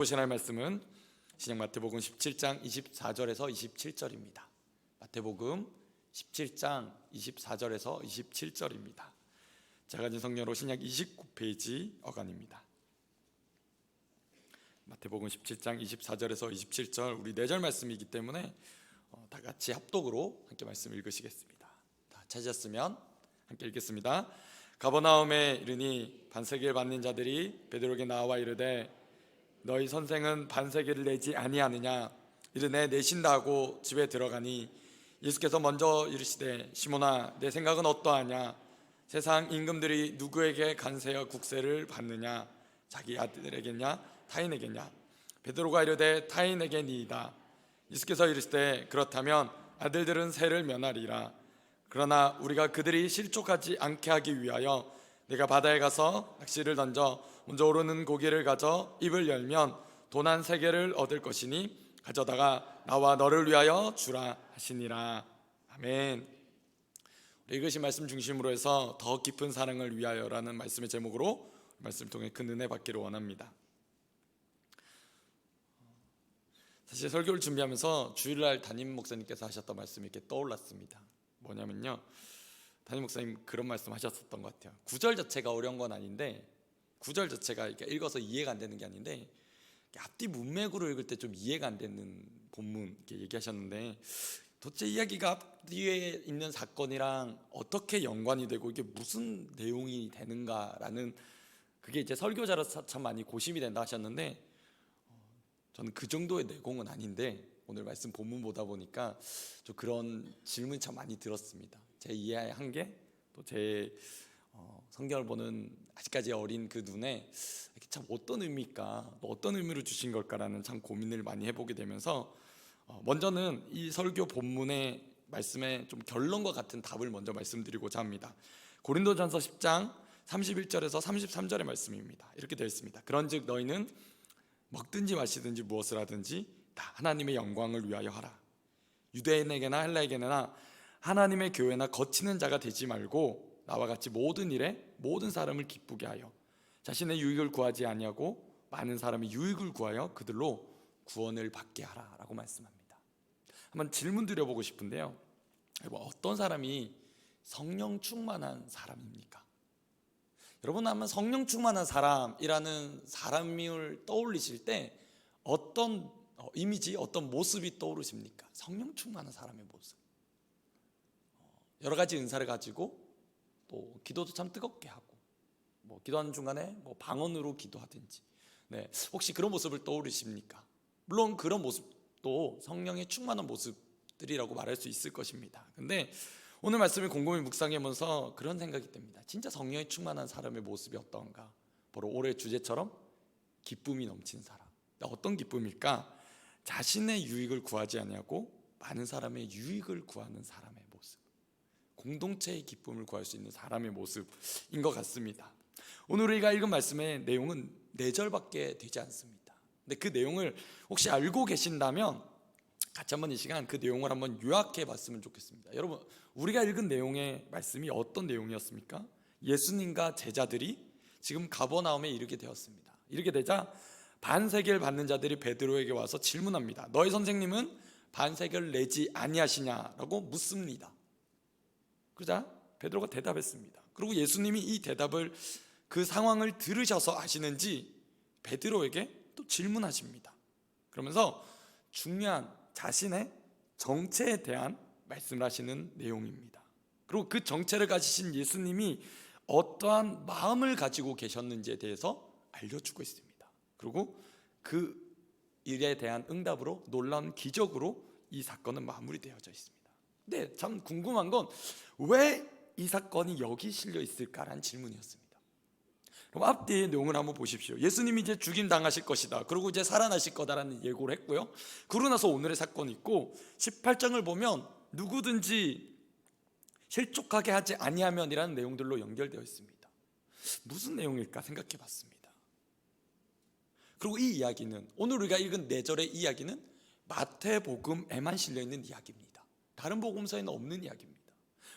보실 말씀은 신약 마태복음 17장 24절에서 27절입니다. 마태복음 17장 24절에서 27절입니다. 작은 성경으로 신약 29페이지 어간입니다. 마태복음 17장 24절에서 27절 우리 4절 말씀이기 때문에 다 같이 합독으로 함께 말씀 읽으시겠습니다. 다 찾으셨으면 함께 읽겠습니다. 가버나움에 이르니 반세기를 받는 자들이 베드로에게 나와 이르되 너희 선생은 반세기를 내지 아니하느냐? 이르네 내신다 하고 집에 들어가니 예수께서 먼저 이르시되 시몬아 내 생각은 어떠하냐? 세상 임금들이 누구에게 간세와 국세를 받느냐? 자기 아들에게냐 타인에게냐? 베드로가 이르되 타인에게니이다. 예수께서 이르시되 그렇다면 아들들은 세를 면하리라. 그러나 우리가 그들이 실족하지 않게 하기 위하여 내가 바다에 가서 낚시를 던져 먼저 오르는 고기를 가져 입을 열면 돈 한 3개를 얻을 것이니 가져다가 나와 너를 위하여 주라 하시니라. 아멘. 우리 읽으신 말씀 중심으로 해서 더 깊은 사랑을 위하여라는 말씀의 제목으로 말씀을 통해 큰 은혜 받기를 원합니다. 사실 설교를 준비하면서 주일날 담임 목사님께서 하셨던 말씀이 이렇게 떠올랐습니다. 뭐냐면요, 담임 목사님 그런 말씀 하셨었던 것 같아요. 구절 자체가 어려운 건 아닌데, 구절 자체가 이렇게 읽어서 이해가 안 되는 게 아닌데 앞뒤 문맥으로 읽을 때 좀 이해가 안 되는 본문 이렇게 얘기하셨는데, 도대체 이야기가 앞뒤에 있는 사건이랑 어떻게 연관이 되고 이게 무슨 내용이 되는가라는 그게 이제 설교자로서 참 많이 고심이 된다 하셨는데, 저는 그 정도의 내공은 아닌데 오늘 말씀 본문 보다 보니까 좀 그런 질문이 참 많이 들었습니다. 제 이해의 한계, 또 제 성경을 보는 아직까지 어린 그 눈에 참 어떤 의미일까, 어떤 의미로 주신 걸까라는 참 고민을 많이 해보게 되면서 먼저는 이 설교 본문의 말씀의 좀 결론과 같은 답을 먼저 말씀드리고자 합니다. 고린도전서 10장 31절에서 33절의 말씀입니다. 이렇게 되어 있습니다. 그런즉 너희는 먹든지 마시든지 무엇을 하든지 다 하나님의 영광을 위하여 하라. 유대인에게나 헬라에게나 하나님의 교회나 거치는 자가 되지 말고 나와 같이 모든 일에 모든 사람을 기쁘게 하여 자신의 유익을 구하지 아니하고 많은 사람의 유익을 구하여 그들로 구원을 받게 하라라고 말씀합니다. 한번 질문 드려보고 싶은데요, 여러분 어떤 사람이 성령 충만한 사람입니까? 여러분 아마 성령 충만한 사람이라는 사람을 떠올리실 때 어떤 이미지, 어떤 모습이 떠오르십니까? 성령 충만한 사람의 모습, 여러 가지 은사를 가지고 또 기도도 참 뜨겁게 하고 기도하는 중간에 방언으로 기도하든지, 혹시 그런 모습을 떠오르십니까? 물론 그런 모습도 성령의 충만한 모습들이라고 말할 수 있을 것입니다. 근데 오늘 말씀을 곰곰이 묵상하면서 그런 생각이 듭니다. 진짜 성령에 충만한 사람의 모습이 어떤가? 바로 올해 주제처럼 기쁨이 넘치는 사람. 어떤 기쁨일까? 자신의 유익을 구하지 아니하고 많은 사람의 유익을 구하는 사람의 모습, 공동체의 기쁨을 구할 수 있는 사람의 모습인 것 같습니다. 오늘 우리가 읽은 말씀의 내용은 4절밖에 되지 않습니다. 근데 그 내용을 혹시 알고 계신다면 같이 한번 이 시간 그 내용을 한번 요약해 봤으면 좋겠습니다. 여러분, 우리가 읽은 내용의 말씀이 어떤 내용이었습니까? 예수님과 제자들이 지금 가버나움에 이르게 되었습니다. 이르게 되자 반세계를 받는 자들이 베드로에게 와서 질문합니다. 너희 선생님은 반세계를 내지 아니하시냐라고 묻습니다. 그러자 베드로가 대답했습니다. 그리고 예수님이 이 대답을, 그 상황을 들으셔서 아시는지 베드로에게 또 질문하십니다. 그러면서 중요한 자신의 정체에 대한 말씀을 하시는 내용입니다. 그리고 그 정체를 가지신 예수님이 어떠한 마음을 가지고 계셨는지에 대해서 알려주고 있습니다. 그리고 그 일에 대한 응답으로, 놀라운 기적으로 이 사건은 마무리되어져 있습니다. 근데 참 궁금한 건 왜 이 사건이 여기 실려 있을까라는 질문이었습니다. 그럼 앞뒤의 내용을 한번 보십시오. 예수님이 이제 죽임 당하실 것이다, 그리고 이제 살아나실 거다라는 예고를 했고요. 그러고 나서 오늘의 사건이 있고, 18장을 보면 누구든지 실족하게 하지 아니하면이라는 내용들로 연결되어 있습니다. 무슨 내용일까 생각해 봤습니다. 그리고 이 이야기는, 오늘 우리가 읽은 4절의 이야기는 마태복음에만 실려 있는 이야기입니다. 다른 복음서에는 없는 이야기입니다.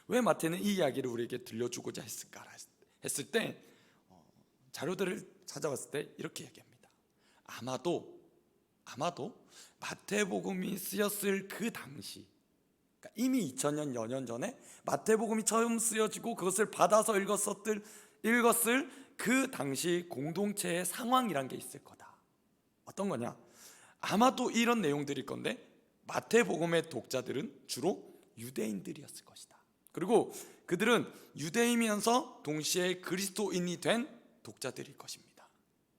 왜 마태는 이 이야기를 우리에게 들려주고자 했을까 했을 때 자료들을 찾아봤을 때 이렇게 얘기합니다. 아마도 아마도 마태복음이 쓰였을 그 당시, 그러니까 이미 2000년 여년 전에 마태복음이 처음 쓰여지고 그것을 받아서 읽었을 그 당시 공동체의 상황이란 게 있을 거다. 어떤 거냐? 아마도 이런 내용들일 건데 마태복음의 독자들은 주로 유대인들이었을 것이다. 그리고 그들은 유대인이면서 동시에 그리스도인이 된 독자들일 것입니다.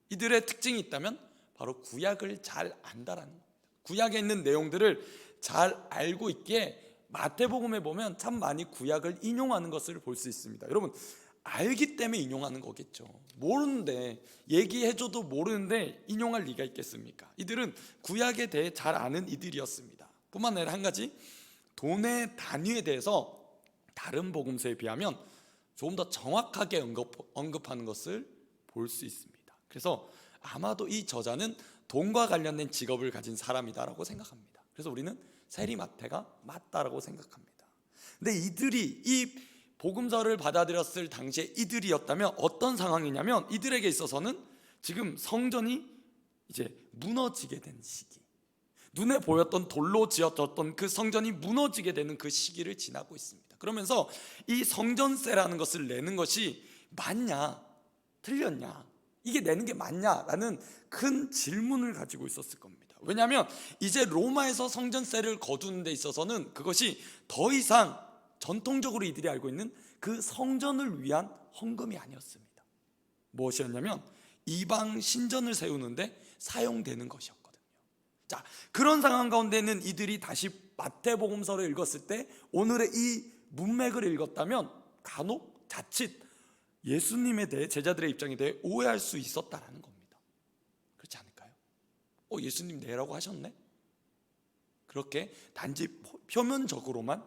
이들의 특징이 있다면 바로 구약을 잘 안다라는 겁니다. 구약에 있는 내용들을 잘 알고 있기에 마태복음에 보면 참 많이 구약을 인용하는 것을 볼 수 있습니다. 여러분, 알기 때문에 인용하는 거겠죠. 모르는데, 얘기해줘도 모르는데 인용할 리가 있겠습니까? 이들은 구약에 대해 잘 아는 이들이었습니다. 뿐만 아니라 한 가지, 돈의 단위에 대해서 다른 복음서에 비하면 조금 더 정확하게 언급하는 것을 볼 수 있습니다. 그래서 아마도 이 저자는 돈과 관련된 직업을 가진 사람이다라고 생각합니다. 그래서 우리는 세리마태가 맞다라고 생각합니다. 근데 이들이 이 복음서를 받아들였을 당시에 이들이었다면 어떤 상황이냐면, 이들에게 있어서는 지금 성전이 이제 무너지게 된 시기, 눈에 보였던 돌로 지어졌던 그 성전이 무너지게 되는 그 시기를 지나고 있습니다. 그러면서 이 성전세라는 것을 내는 것이 맞냐 틀렸냐, 이게 내는 게 맞냐라는 큰 질문을 가지고 있었을 겁니다. 왜냐하면 이제 로마에서 성전세를 거두는 데 있어서는 그것이 더 이상 전통적으로 이들이 알고 있는 그 성전을 위한 헌금이 아니었습니다. 무엇이었냐면 이방 신전을 세우는데 사용되는 것이었거든요. 자, 그런 상황 가운데는 이들이 다시 마태복음서를 읽었을 때 오늘의 이 문맥을 읽었다면 간혹 자칫 예수님에 대해, 제자들의 입장에 대해 오해할 수 있었다라는 겁니다. 그렇지 않을까요? 예수님 내라고 하셨네? 그렇게 단지 표면적으로만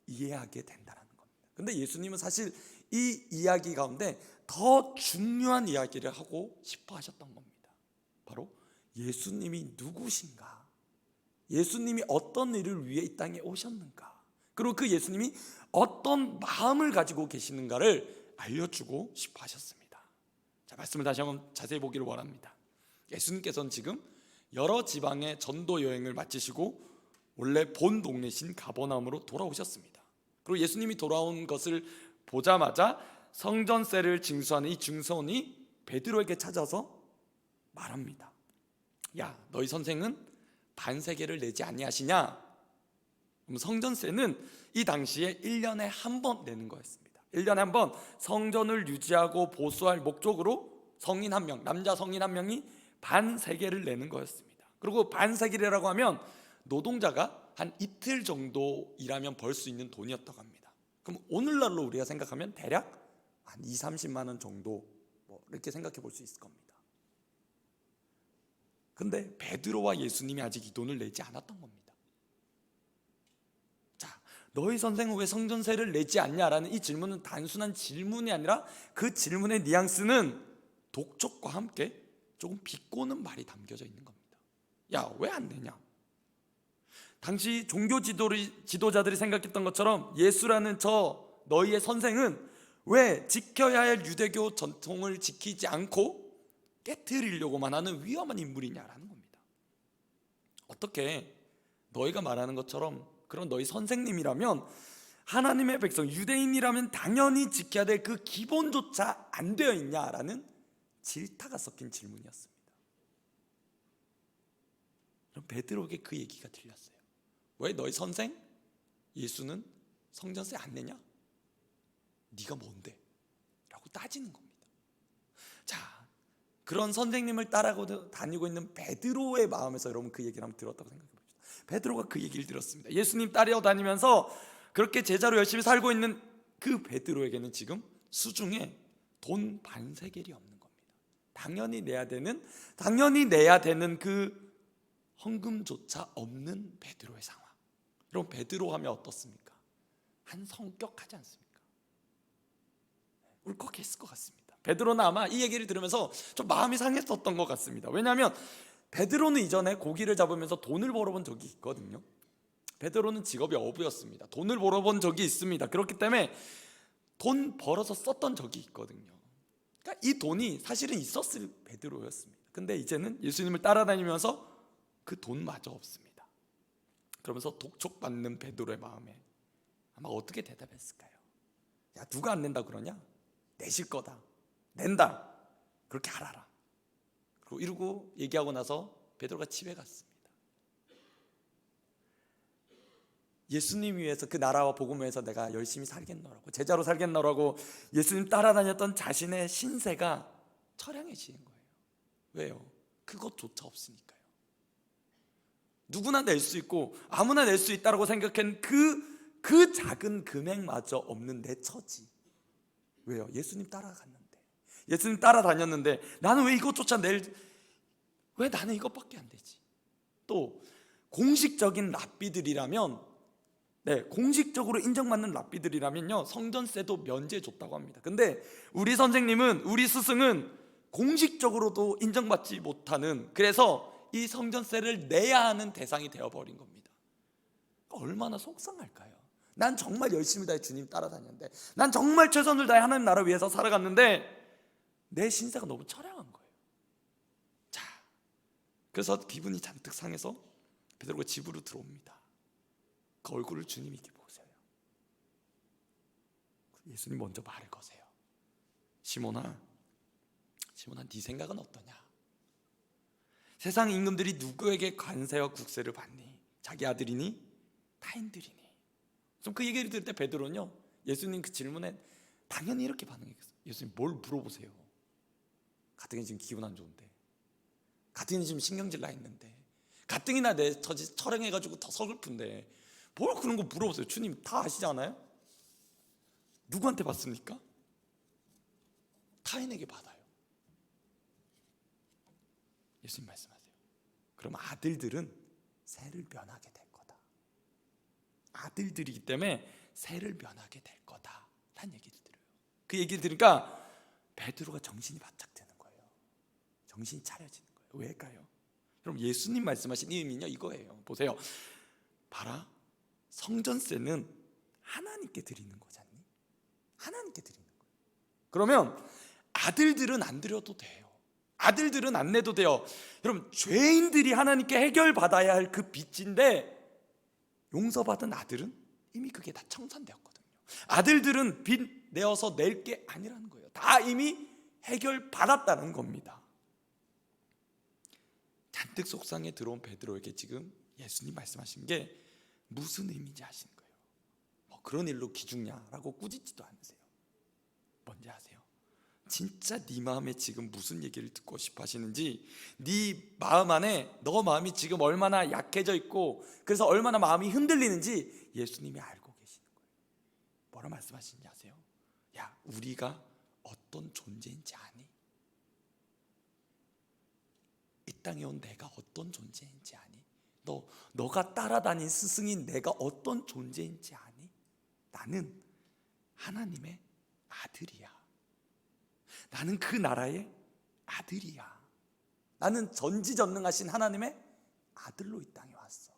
이해하게 된다는 겁니다. 근데 예수님은 사실 이 이야기 가운데 더 중요한 이야기를 하고 싶어 하셨던 겁니다. 바로 예수님이 누구신가, 예수님이 어떤 일을 위해 이 땅에 오셨는가, 그리고 그 예수님이 어떤 마음을 가지고 계시는가를 알려주고 싶어 하셨습니다. 자, 말씀을 다시 한번 자세히 보기를 원합니다. 예수님께서는 지금 여러 지방의 전도 여행을 마치시고 원래 본 동네신 가버나움으로 돌아오셨습니다. 그리고 예수님이 돌아온 것을 보자마자 성전세를 징수하는 이 증손이 베드로에게 찾아서 말합니다. 야, 너희 선생은 반세계를 내지 아니하시냐? 그럼 성전세는 이 당시에 1년에 한 번 내는 거였습니다. 1년에 한 번 성전을 유지하고 보수할 목적으로 성인 한 명, 남자 성인 한 명이 반세계를 내는 거였습니다. 그리고 반세계라고 하면 노동자가 한 이틀 정도 일하면 벌 수 있는 돈이었다고 합니다. 그럼 오늘날로 우리가 생각하면 대략 한 20-30만 원 정도 이렇게 생각해 볼 수 있을 겁니다. 근데 베드로와 예수님이 아직 이 돈을 내지 않았던 겁니다. 자, 너희 선생은 왜 성전세를 내지 않냐라는 이 질문은 단순한 질문이 아니라 그 질문의 뉘앙스는 독촉과 함께 조금 비꼬는 말이 담겨져 있는 겁니다. 야, 왜 안 내냐? 당시 종교 지도자들이 생각했던 것처럼 예수라는 저 너희의 선생은 왜 지켜야 할 유대교 전통을 지키지 않고 깨트리려고만 하는 위험한 인물이냐라는 겁니다. 어떻게 너희가 말하는 것처럼 그런 너희 선생님이라면 하나님의 백성 유대인이라면 당연히 지켜야 될 그 기본조차 안 되어 있냐라는 질타가 섞인 질문이었습니다. 그럼 베드로에게 그 얘기가 들렸어요. 왜 너희 선생 예수는 성전세 안 내냐? 네가 뭔데? 라고 따지는 겁니다. 자, 그런 선생님을 따라고 다니고 있는 베드로의 마음에서 여러분 그 얘기를 한번 들었다고 생각해 봅시다. 베드로가 그 얘기를 들었습니다. 예수님 따라다니면서 그렇게 제자로 열심히 살고 있는 그 베드로에게는 지금 수중에 돈 반세겔이 없는 겁니다. 당연히 내야 되는 그 헌금조차 없는 베드로의 상황. 여러분, 베드로 하면 어떻습니까? 한 성격하지 않습니까? 울컥했을 것 같습니다. 베드로는 아마 이 얘기를 들으면서 좀 마음이 상했었던 것 같습니다. 왜냐하면 베드로는 이전에 고기를 잡으면서 돈을 벌어본 적이 있거든요. 베드로는 직업이 어부였습니다. 돈을 벌어본 적이 있습니다. 그렇기 때문에 돈 벌어서 썼던 적이 있거든요. 그러니까 이 돈이 사실은 있었을 베드로였습니다. 근데 이제는 예수님을 따라다니면서 그 돈마저 없습니다. 그러면서 독촉받는 베드로의 마음에 아마 어떻게 대답했을까요? 야, 누가 안 낸다 그러냐? 내실 거다. 낸다. 그렇게 알아라. 그리고 이러고 얘기하고 나서 베드로가 집에 갔습니다. 예수님 위해서, 그 나라와 복음을 위해서 내가 열심히 살겠노라고, 제자로 살겠노라고 예수님 따라다녔던 자신의 신세가 처량해지는 거예요. 왜요? 그것조차 없으니까요. 누구나 낼 수 있고 아무나 낼 수 있다고 생각한 그 작은 금액마저 없는 내 처지. 왜요? 예수님 따라갔는데, 예수님 따라다녔는데 나는 왜 이것조차 왜 나는 이것밖에 안 되지? 또 공식적인 랍비들이라면, 공식적으로 인정받는 랍비들이라면요, 성전세도 면제해 줬다고 합니다. 근데 우리 선생님은, 우리 스승은 공식적으로도 인정받지 못하는, 그래서 이 성전세를 내야 하는 대상이 되어버린 겁니다. 얼마나 속상할까요? 난 정말 열심히 다해 주님 따라다녔는데, 난 정말 최선을 다해 하나님 나라 위해서 살아갔는데 내 신세가 너무 처량한 거예요. 자, 그래서 기분이 잔뜩 상해서 베드로가 집으로 들어옵니다. 그 얼굴을 주님이 보세요. 예수님 먼저 말을 거세요. 시몬아, 네 생각은 어떠냐? 세상 임금들이 누구에게 관세와 국세를 받니? 자기 아들이니? 타인들이니? 좀 그 얘기를 들을 때 베드로는요, 예수님 그 질문에 당연히 이렇게 반응했어요. 예수님, 뭘 물어보세요? 가뜩이나 지금 기분 안 좋은데, 가뜩이나 지금 신경질 나 있는데, 가뜩이나 내 처지 처량해가지고 더 서글픈데 뭘 그런 거 물어보세요? 주님 다 아시잖아요? 누구한테 받습니까? 타인에게 받아요. 예수님 말씀하세요. 그럼 아들들은 세를 면하게 될 거다. 아들들이기 때문에 세를 면하게 될 거다 라는 얘기를 들어요. 그 얘기를 들으니까 베드로가 정신이 바짝 드는 거예요. 정신이 차려지는 거예요. 왜일까요? 그럼 예수님 말씀하신 이 의미는요, 이거예요. 보세요. 봐라, 성전세는 하나님께 드리는 거잖니? 하나님께 드리는 거예요. 그러면 아들들은 안 드려도 돼요. 아들들은 안 내도 돼요. 여러분, 죄인들이 하나님께 해결받아야 할 그 빚인데 용서받은 아들은 이미 그게 다 청산되었거든요. 아들들은 빚 내어서 낼 게 아니라는 거예요. 다 이미 해결받았다는 겁니다. 잔뜩 속상해 들어온 베드로에게 지금 예수님 말씀하신 게 무슨 의미인지 아시는 거예요. 뭐 그런 일로 기죽냐라고 꾸짖지도 않으세요. 뭔지 아세요? 진짜 네 마음에 지금 무슨 얘기를 듣고 싶어 하시는지, 네 마음 안에 너 마음이 지금 얼마나 약해져 있고 그래서 얼마나 마음이 흔들리는지 예수님이 알고 계시는 거예요. 뭐라 말씀하시는지 아세요? 야, 우리가 어떤 존재인지 아니? 이 땅에 온 내가 어떤 존재인지 아니? 너가 따라다닌 스승인 내가 어떤 존재인지 아니? 나는 하나님의 아들이야. 나는 그 나라의 아들이야. 나는 전지전능하신 하나님의 아들로 이 땅에 왔어.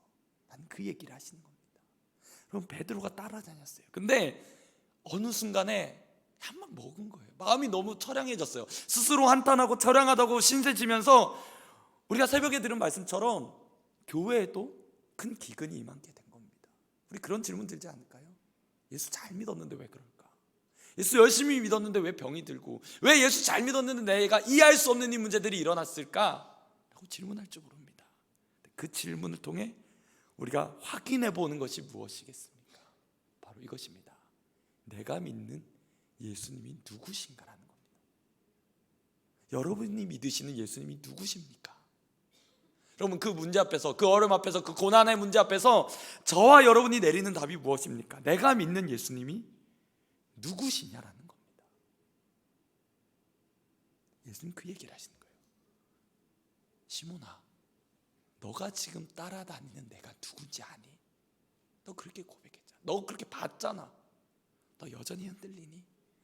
나는 그 얘기를 하시는 겁니다. 그럼 베드로가 따라다녔어요. 근데 어느 순간에 한방 먹은 거예요. 마음이 너무 처량해졌어요. 스스로 한탄하고 처량하다고 신세지면서 우리가 새벽에 들은 말씀처럼 교회에도 큰 기근이 임하게 된 겁니다. 우리 그런 질문 들지 않을까요? 예수 잘 믿었는데 왜 그럴까? 예수 열심히 믿었는데 왜 병이 들고, 왜 예수 잘 믿었는데 내가 이해할 수 없는 이 문제들이 일어났을까? 라고 질문할 줄 모릅니다. 그 질문을 통해 우리가 확인해 보는 것이 무엇이겠습니까? 바로 이것입니다. 내가 믿는 예수님이 누구신가라는 겁니다. 여러분이 믿으시는 예수님이 누구십니까? 여러분, 그 문제 앞에서, 그 어려움 앞에서, 그 고난의 문제 앞에서 저와 여러분이 내리는 답이 무엇입니까? 내가 믿는 예수님이 누구시냐라는 겁니다. 예수님 그 얘기를 하시는 거예요. 시몬아, 너가 지금 따라다니는 내가 누군지 아니? 너 그렇게 고백했잖아. 너 그렇게 봤잖아. 너 여전히 흔들리니?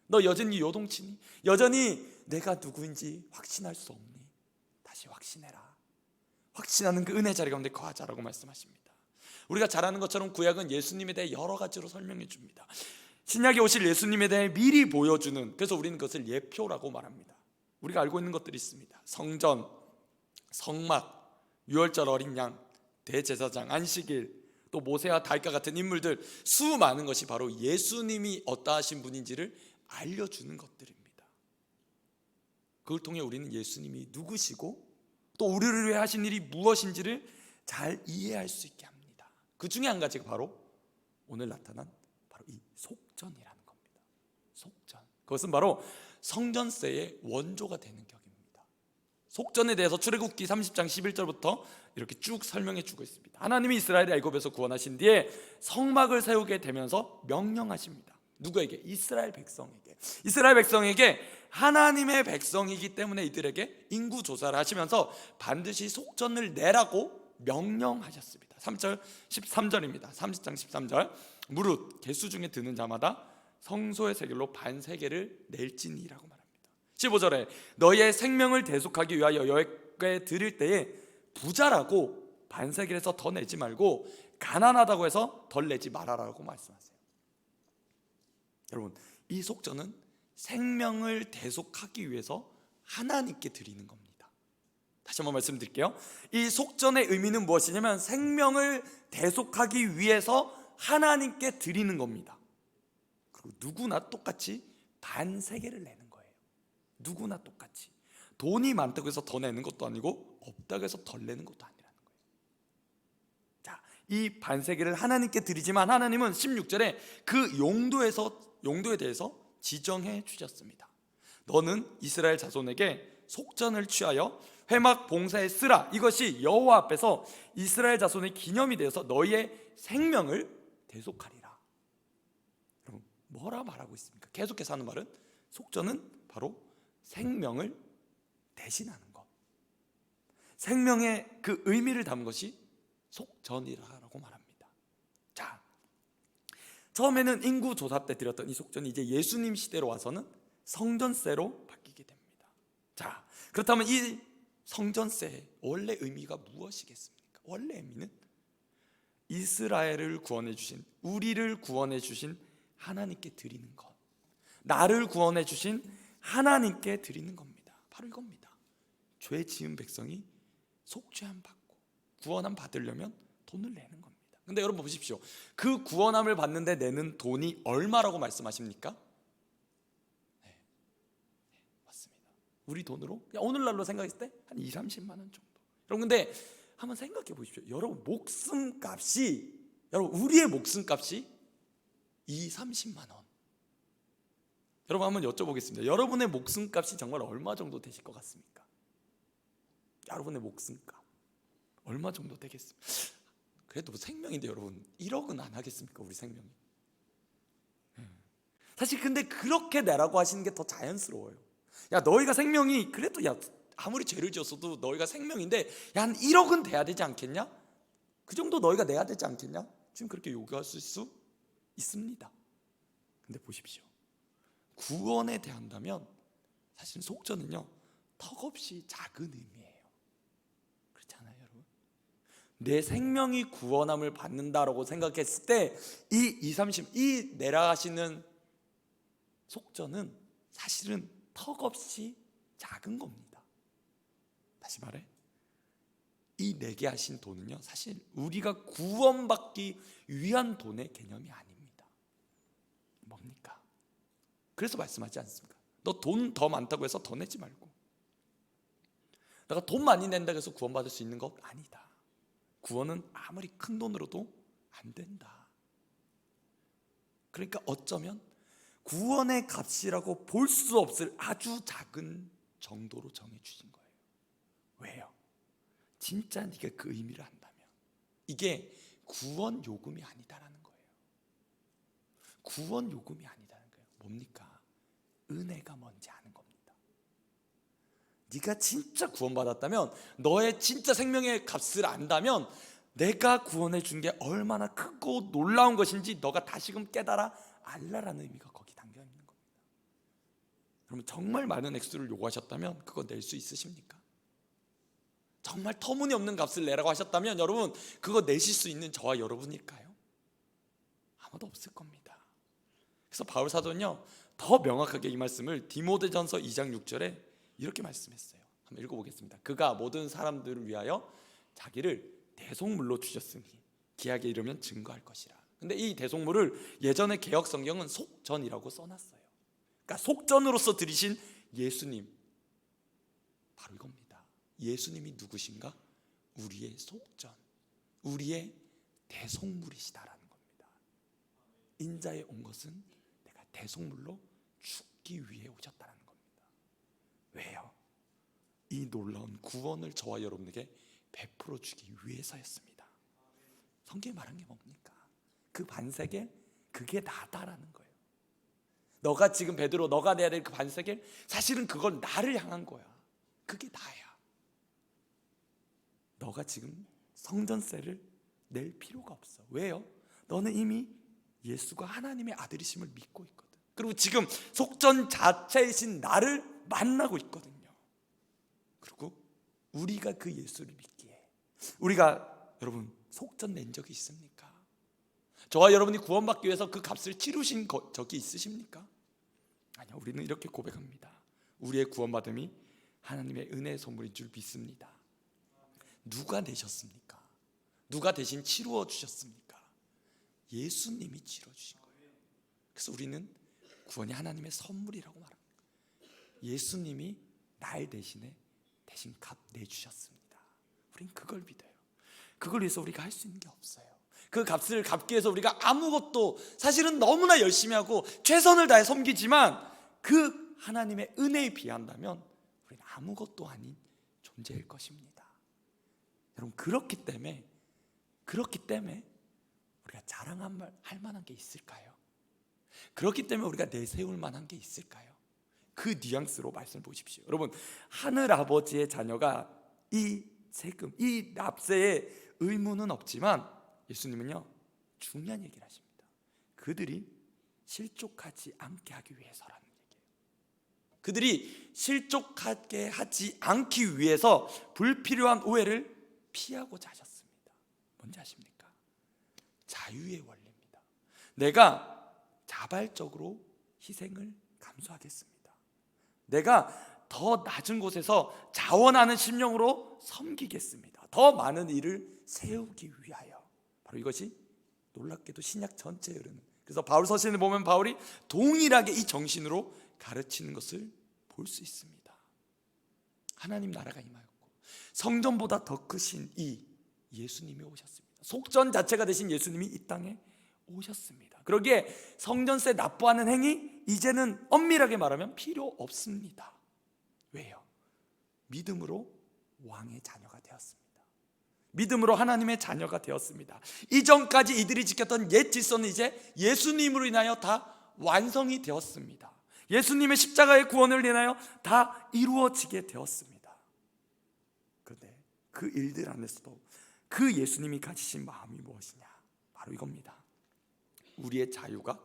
너 여전히 요동치니? 여전히 내가 누구인지 확신할 수 없니? 다시 확신해라. 확신하는 그 은혜 자리 가운데 거하자라고 말씀하십니다. 우리가 잘 아는 것처럼 구약은 예수님에 대해 여러 가지로 설명해 줍니다. 신약에 오실 예수님에 대해 미리 보여주는, 그래서 우리는 그것을 예표라고 말합니다. 우리가 알고 있는 것들이 있습니다. 성전, 성막, 유월절 어린 양, 대제사장, 안식일, 또 모세와 다윗과 같은 인물들, 수많은 것이 바로 예수님이 어떠하신 분인지를 알려주는 것들입니다. 그걸 통해 우리는 예수님이 누구시고 또 우리를 위해 하신 일이 무엇인지를 잘 이해할 수 있게 합니다. 그 중에 한 가지가 바로 오늘 나타난 바로 이 속전이라는 겁니다. 속전, 그것은 바로 성전세의 원조가 되는 격입니다. 속전에 대해서 출애굽기 30장 11절부터 이렇게 쭉 설명해 주고 있습니다. 하나님이 이스라엘을 애굽에서 구원하신 뒤에 성막을 세우게 되면서 명령하십니다. 누구에게? 이스라엘 백성에게. 이스라엘 백성에게 하나님의 백성이기 때문에 이들에게 인구 조사를 하시면서 반드시 속전을 내라고 명령하셨습니다. 3절 13절입니다. 30장 13절. 무릇 개수 중에 드는 자마다 성소의 세겔로 반세겔을 낼지니라고 말합니다. 15절에 너희의 생명을 대속하기 위하여 여호와께 드릴 때에 부자라고 반세겔에서 더 내지 말고 가난하다고 해서 덜 내지 말아라고 말씀하세요. 여러분, 이 속전은 생명을 대속하기 위해서 하나님께 드리는 겁니다. 다시 한번 말씀드릴게요. 이 속전의 의미는 무엇이냐면 생명을 대속하기 위해서 하나님께 드리는 겁니다. 그리고 누구나 똑같이 반세겔을 내는 거예요. 누구나 똑같이. 돈이 많다고 해서 더 내는 것도 아니고 없다고 해서 덜 내는 것도 아니라는 거예요. 자, 이 반세겔을 하나님께 드리지만 하나님은 16절에 그 용도에 대해서 지정해 주셨습니다. 너는 이스라엘 자손에게 속전을 취하여 회막 봉사에 쓰라. 이것이 여호와 앞에서 이스라엘 자손의 기념이 되어서 너희의 생명을 대속하리라. 여러분, 뭐라 말하고 있습니까? 계속해서 하는 말은 속전은 바로 생명을 대신하는 것, 생명의 그 의미를 담은 것이 속전이라고 말합니다. 자, 처음에는 인구 조사 때 드렸던 이 속전이 이제 예수님 시대로 와서는 성전세로 바뀌게 됩니다. 자, 그렇다면 이 성전세의 원래 의미가 무엇이겠습니까? 원래 의미는 이스라엘을 구원해 주신, 우리를 구원해 주신 하나님께 드리는 것, 나를 구원해 주신 하나님께 드리는 겁니다. 바로 이겁니다. 죄 지은 백성이 속죄함 받고 구원함 받으려면 돈을 내는 겁니다. 근데 여러분 보십시오. 그 구원함을 받는데 내는 돈이 얼마라고 말씀하십니까? 네, 맞습니다. 우리 돈으로 그냥 오늘날로 생각했을 때 한 2, 30만 원 정도. 여러분 근데 한번 생각해 보십시오. 여러분 우리의 목숨값이 2, 30만 원. 여러분 한번 여쭤보겠습니다. 여러분의 목숨값이 정말 얼마 정도 되실 것 같습니까? 여러분의 목숨값 얼마 정도 되겠습니까? 그래도 생명인데 여러분 1억은 안 하겠습니까? 우리 생명이. 사실 근데 그렇게 내라고 하시는 게 더 자연스러워요. 야, 너희가 생명이 그래도 야 아무리 죄를 지었어도 너희가 생명인데 야, 한 1억은 돼야 되지 않겠냐? 그 정도 너희가 내야 되지 않겠냐? 지금 그렇게 요구하실 수 있습니다. 근데 보십시오. 구원에 대한다면 사실 속전은요 턱없이 작은 의미예요. 그렇지 않아요, 여러분? 내 생명이 구원함을 받는다라고 생각했을 때 이 내라 하시는 속전은 사실은 턱없이 작은 겁니다. 다시 말해, 이 내게 하신 돈은요 사실 우리가 구원받기 위한 돈의 개념이 아닙니다. 뭡니까? 그래서 말씀하지 않습니까? 너 돈 더 많다고 해서 더 내지 말고, 내가 돈 많이 낸다고 해서 구원받을 수 있는 것 아니다. 구원은 아무리 큰 돈으로도 안 된다. 그러니까 어쩌면 구원의 값이라고 볼 수 없을 아주 작은 정도로 정해주신 거예요. 왜요? 진짜 네가 그 의미를 안다면 이게 구원 요금이 아니다라는 거예요. 구원 요금이 아니다라는 거예요. 뭡니까? 은혜가 뭔지 아는 겁니다. 네가 진짜 구원받았다면, 너의 진짜 생명의 값을 안다면 내가 구원해 준 게 얼마나 크고 놀라운 것인지 너가 다시금 깨달아 알라라는 의미가 거기 담겨 있는 겁니다. 여러분 정말 많은 액수를 요구하셨다면 그거 낼 수 있으십니까? 정말 터무니없는 값을 내라고 하셨다면 여러분 그거 내실 수 있는 저와 여러분일까요? 아무도 없을 겁니다. 그래서 바울 사도는요 더 명확하게 이 말씀을 디모데전서 2장 6절에 이렇게 말씀했어요. 한번 읽어보겠습니다. 그가 모든 사람들을 위하여 자기를 대속물로 주셨으니 기약에 이르면 증거할 것이라. 근데 이 대속물을 예전의 개역 성경은 속전이라고 써놨어요. 그러니까 속전으로서 들이신 예수님, 바로 이겁니다. 예수님이 누구신가? 우리의 속전, 우리의 대속물이시다라는 겁니다. 인자에 온 것은 내가 대속물로 죽기 위해 오셨다는 겁니다. 왜요? 이 놀라운 구원을 저와 여러분에게 베풀어 주기 위해서였습니다. 성경이 말한 게 뭡니까? 그 반세겔, 그게 나다라는 거예요. 너가 지금 베드로, 너가 내야 될 그 반세겔, 사실은 그건 나를 향한 거야. 그게 나야. 너가 지금 성전세를 낼 필요가 없어. 왜요? 너는 이미 예수가 하나님의 아들이심을 믿고 있거든. 그리고 지금 속전 자체이신 나를 만나고 있거든요. 그리고 우리가 그 예수를 믿기에, 우리가 여러분 속전 낸 적이 있습니까? 저와 여러분이 구원받기 위해서 그 값을 치르신 적이 있으십니까? 아니요. 우리는 이렇게 고백합니다. 우리의 구원받음이 하나님의 은혜의 선물인 줄 믿습니다. 누가 내셨습니까? 누가 대신 치루어 주셨습니까? 예수님이 치러 주신 거예요. 그래서 우리는 구원이 하나님의 선물이라고 말합니다. 예수님이 날 대신 값 내주셨습니다. 우린 그걸 믿어요. 그걸 위해서 우리가 할 수 있는 게 없어요. 그 값을 갚기 위해서 우리가 아무것도, 사실은 너무나 열심히 하고 최선을 다해 섬기지만 그 하나님의 은혜에 비한다면 우리는 아무것도 아닌 존재일 것입니다. 여러분, 그렇기 때문에 우리가 자랑할 만한 게 있을까요? 그렇기 때문에 우리가 내세울 만한 게 있을까요? 그 뉘앙스로 말씀을 보십시오. 여러분, 하늘 아버지의 자녀가 이 세금, 이 납세에 의무는 없지만 예수님은요, 중요한 얘기를 하십니다. 그들이 실족하지 않게 하기 위해서라는 얘기예요. 그들이 실족하게 하지 않기 위해서 불필요한 오해를 피하고자 하셨습니다. 뭔지 아십니까? 자유의 원리입니다. 내가 자발적으로 희생을 감수하겠습니다. 내가 더 낮은 곳에서 자원하는 심령으로 섬기겠습니다. 더 많은 일을 세우기 위하여. 바로 이것이 놀랍게도 신약 전체에 흐르는, 그래서 바울 서신을 보면 바울이 동일하게 이 정신으로 가르치는 것을 볼 수 있습니다. 하나님 나라가 임하였고 성전보다 더 크신 이 예수님이 오셨습니다. 속전 자체가 되신 예수님이 이 땅에 오셨습니다. 그러기에 성전세 납부하는 행위, 이제는 엄밀하게 말하면 필요 없습니다. 왜요? 믿음으로 왕의 자녀가 되었습니다. 믿음으로 하나님의 자녀가 되었습니다. 이전까지 이들이 지켰던 옛 질서는 이제 예수님으로 인하여 다 완성이 되었습니다. 예수님의 십자가의 구원을 인하여 다 이루어지게 되었습니다. 그런데 그 일들 안에서도 그 예수님이 가지신 마음이 무엇이냐? 바로 이겁니다. 우리의 자유가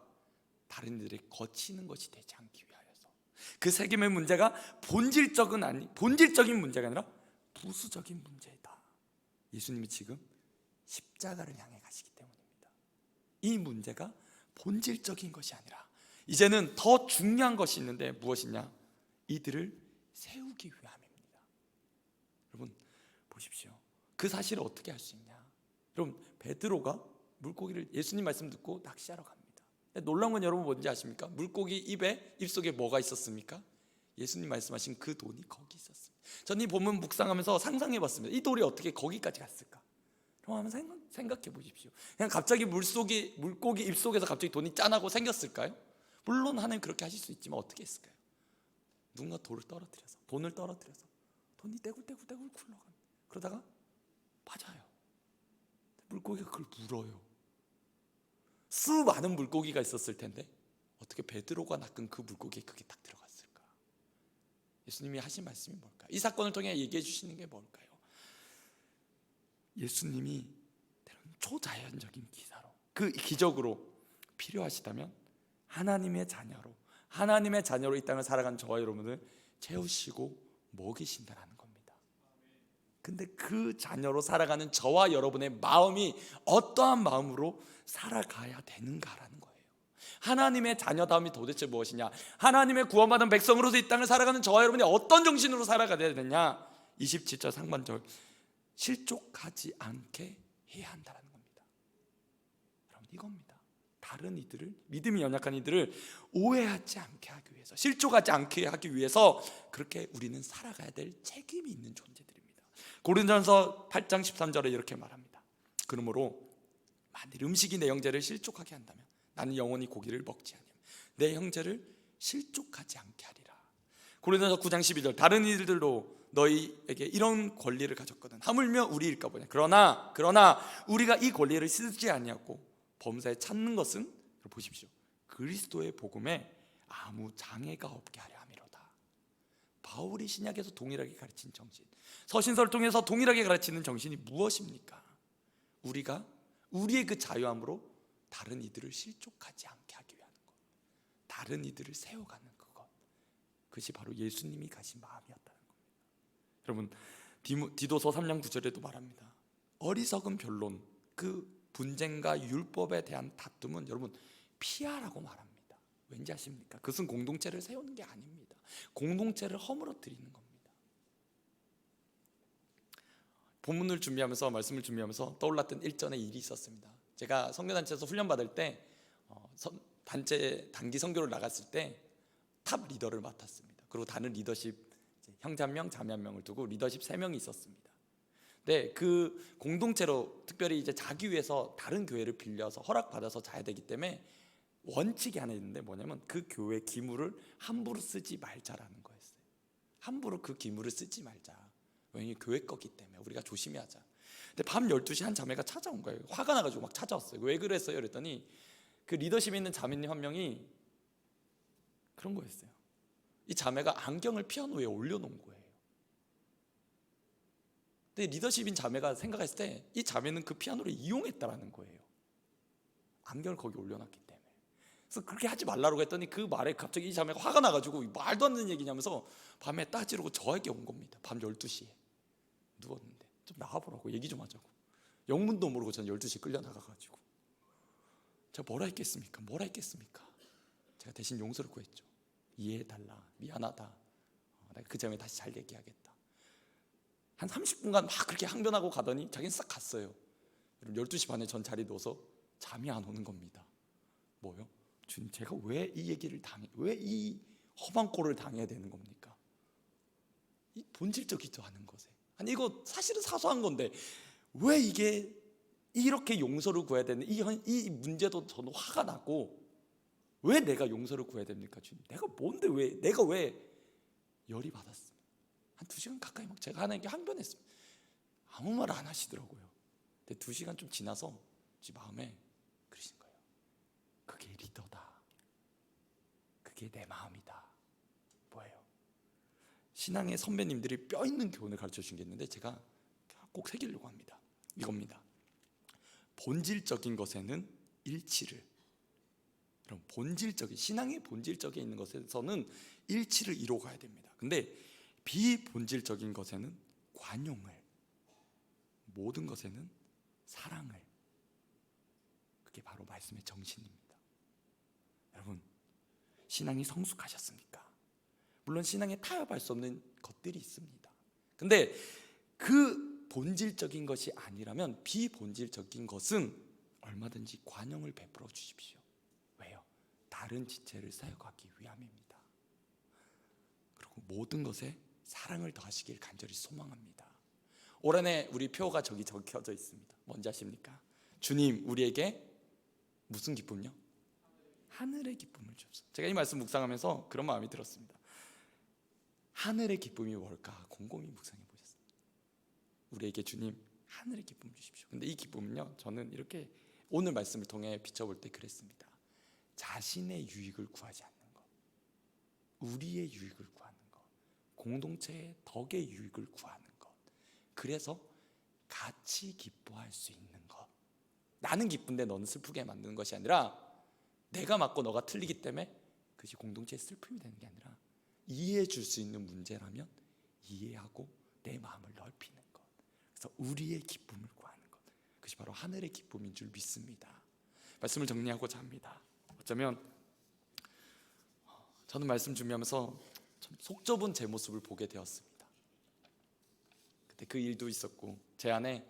다른 이들에 거치는 것이 되지 않기 위하여서. 그 세겜의 문제가 본질적인 문제가 아니라 부수적인 문제이다. 예수님이 지금 십자가를 향해 가시기 때문입니다. 이 문제가 본질적인 것이 아니라 이제는 더 중요한 것이 있는데 무엇이냐? 이들을 세우기 위함입니다. 여러분 보십시오. 그 사실을 어떻게 할 수 있냐? 여러분, 베드로가 물고기를, 예수님 말씀 듣고 낚시하러 갑니다. 놀라운 건 여러분 뭔지 아십니까? 물고기 입속에 뭐가 있었습니까? 예수님 말씀하신 그 돈이 거기 있었습니다. 저는 이 본문 묵상하면서 상상해봤습니다. 이 돌이 어떻게 거기까지 갔을까? 그럼 한번 생각해 보십시오. 그냥 갑자기 물고기 입속에서 갑자기 돈이 짠하고 생겼을까요? 물론 하나님 그렇게 하실 수 있지만 어떻게 했을까요? 누군가 돈을 떨어뜨려서 돈이 떼굴떼굴 굴러갑니다. 그러다가 빠져요. 물고기가 그걸 물어요. 수많은 물고기가 있었을 텐데 어떻게 베드로가 낚은 그 물고기에 그게 딱 들어갔을까? 예수님이 하신 말씀이 뭘까요? 이 사건을 통해 얘기해 주시는 게 뭘까요? 예수님이 초자연적인 기사로, 그 기적으로 필요하시다면 하나님의 자녀로 이 땅을 살아가는 저와 여러분을 채우시고 먹이신다라는 겁니다. 근데 그 자녀로 살아가는 저와 여러분의 마음이 어떠한 마음으로 살아가야 되는가라는 거예요. 하나님의 자녀다움이 도대체 무엇이냐? 하나님의 구원받은 백성으로서 이 땅을 살아가는 저와 여러분이 어떤 정신으로 살아가야 되느냐? 27절 상반절 실족하지 않게 해야 한다는 겁니다. 여러분, 이겁니다. 다른 이들을, 믿음이 연약한 이들을 오해하지 않게 하기 위해서, 실족하지 않게 하기 위해서 그렇게 우리는 살아가야 될 책임이 있는 존재들입니다. 고린도전서 8장 13절에 이렇게 말합니다. 그러므로 만일 음식이 내 형제를 실족하게 한다면 나는 영원히 고기를 먹지 아니하며 내 형제를 실족하지 않게 하리라. 고린도전서 9장 12절, 다른 이들도 너희에게 이런 권리를 가졌거든 하물며 우리일까 보냐. 그러나 우리가 이 권리를 쓰지 아니하고 범사에 찾는 것은, 보십시오, 그리스도의 복음에 아무 장애가 없게 하려 함이로다. 바울이 신약에서 동일하게 가르친 정신, 서신서를 통해서 동일하게 가르치는 정신이 무엇입니까? 우리가 우리의 그 자유함으로 다른 이들을 실족하지 않게 하기 위한 것, 다른 이들을 세워가는 그것, 그것이 바로 예수님이 가신 마음이었다는 겁니다. 여러분, 디도서 3장 9절에도 말합니다. 어리석은 변론, 그 분쟁과 율법에 대한 다툼은 여러분 피하라고 말합니다. 왠지 아십니까? 그것은 공동체를 세우는 게 아닙니다. 공동체를 허물어뜨리는 겁니다. 본문을 준비하면서, 말씀을 준비하면서 떠올랐던 일전의 일이 있었습니다. 제가 선교단체에서 훈련받을 때 단체 단기 선교를 나갔을 때 탑 리더를 맡았습니다. 그리고 다른 리더십 형제 1명, 자매 1명을 두고 리더십 3명이 있었습니다. 네, 그 공동체로 특별히 이제 자기 위해서 다른 교회를 빌려서 허락받아서 자야 되기 때문에 원칙이 하나 있는데 뭐냐면 그 교회 기물을 함부로 쓰지 말자라는 거였어요. 함부로 그 기물을 쓰지 말자. 왜냐면 교회 거기 때문에 우리가 조심해야 하자. 근데 밤 12시 한 자매가 찾아온 거예요. 화가 나가지고 막 찾아왔어요. 왜 그랬어요? 그랬더니 그 리더십에 있는 자매님 한 명이 그런 거였어요. 이 자매가 안경을 피아노 위에 올려놓은 거예요. 근데 리더십인 자매가 생각했을 때 이 자매는 그 피아노를 이용했다라는 거예요. 안경을 거기 올려놨기 때문에. 그래서 그렇게 하지 말라고 했더니 그 말에 갑자기 이 자매가 화가 나가지고 말도 안 되는 얘기냐면서 밤에 따지려고 저에게 온 겁니다. 밤 12시에 누웠는데 좀 나가보라고, 얘기 좀 하자고. 영문도 모르고 저는 12시에 끌려 나가가지고 제가 뭐라 했겠습니까? 제가 대신 용서를 구했죠. 이해해달라, 미안하다, 내가 그 자매 다시 잘 얘기하겠다. 한 30분간 막 그렇게 항변하고 가더니 자기는 싹 갔어요. 12시 반에 전 자리에 누워서 잠이 안 오는 겁니다. 뭐요? 주님, 제가 왜 이 얘기를 왜 이 험한 꼴을 당해야 되는 겁니까? 이 본질적이죠, 하는 것에. 아니 이거 사실은 사소한 건데 왜 이게 이렇게 용서를 구해야 되는 이 문제도 저는 화가 나고, 왜 내가 용서를 구해야 됩니까? 주님, 내가 왜 열이 받았습니다. 한 2시간 가까이 막 제가 하나님께 항변했습니다. 아무 말 안 하시더라고요. 근데 2시간 좀 지나서 제 마음에 그러신 거예요. 그게 리더다. 그게 내 마음이다. 뭐예요? 신앙의 선배님들이 뼈 있는 교훈을 가르쳐 주신 게 있는데 제가 꼭 새기려고 합니다. 이겁니다. 본질적인 것에는 일치를, 그럼 신앙의 본질적인 있는 것에서는 일치를 이루어가야 됩니다. 근데 비본질적인 것에는 관용을, 모든 것에는 사랑을, 그게 바로 말씀의 정신입니다. 여러분, 신앙이 성숙하셨습니까? 물론 신앙에 타협할 수 없는 것들이 있습니다. 근데 그 본질적인 것이 아니라면 비본질적인 것은 얼마든지 관용을 베풀어 주십시오. 왜요? 다른 지체를 세워가기 위함입니다. 그리고 모든 것에 사랑을 더하시길 간절히 소망합니다. 올 한해 우리 표가 저기 적혀져 있습니다. 뭔지 아십니까? 주님, 우리에게 무슨 기쁨요? 하늘의 기쁨을 주옵소서. 제가 이 말씀 묵상하면서 그런 마음이 들었습니다. 하늘의 기쁨이 뭘까 곰곰이 묵상해 보셨어요. 우리에게 주님 하늘의 기쁨을 주십시오. 근데 이 기쁨은요, 저는 이렇게 오늘 말씀을 통해 비춰볼 때 그랬습니다. 자신의 유익을 구하지 않는 것, 우리의 유익을 구하는 것, 공동체의 덕의 유익을 구하는 것, 그래서 같이 기뻐할 수 있는 것. 나는 기쁜데 너는 슬프게 만드는 것이 아니라 내가 맞고 너가 틀리기 때문에 그것이 공동체의 슬픔이 되는 게 아니라 이해해 줄 수 있는 문제라면 이해하고 내 마음을 넓히는 것, 그래서 우리의 기쁨을 구하는 것, 그것이 바로 하늘의 기쁨인 줄 믿습니다. 말씀을 정리하고자 합니다. 어쩌면 저는 말씀 준비하면서 참 속 좁은 제 모습을 보게 되었습니다. 근데 그 일도 있었고 제 안에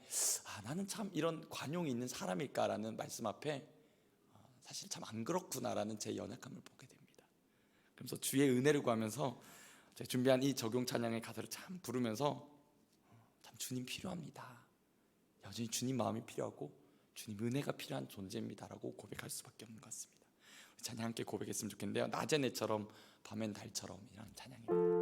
나는 참 이런 관용이 있는 사람일까라는 말씀 앞에 사실 참 안 그렇구나라는 제 연약함을 보게 됩니다. 그래서 주의 은혜를 구하면서 제가 준비한 이 적용 찬양의 가사를 참 부르면서 참 주님 필요합니다. 여전히 주님 마음이 필요하고 주님 은혜가 필요한 존재입니다라고 고백할 수밖에 없는 것 같습니다. 찬양 함께 고백했으면 좋겠는데요. 낮의 내처럼 밤엔 달처럼 이런 찬양입니다.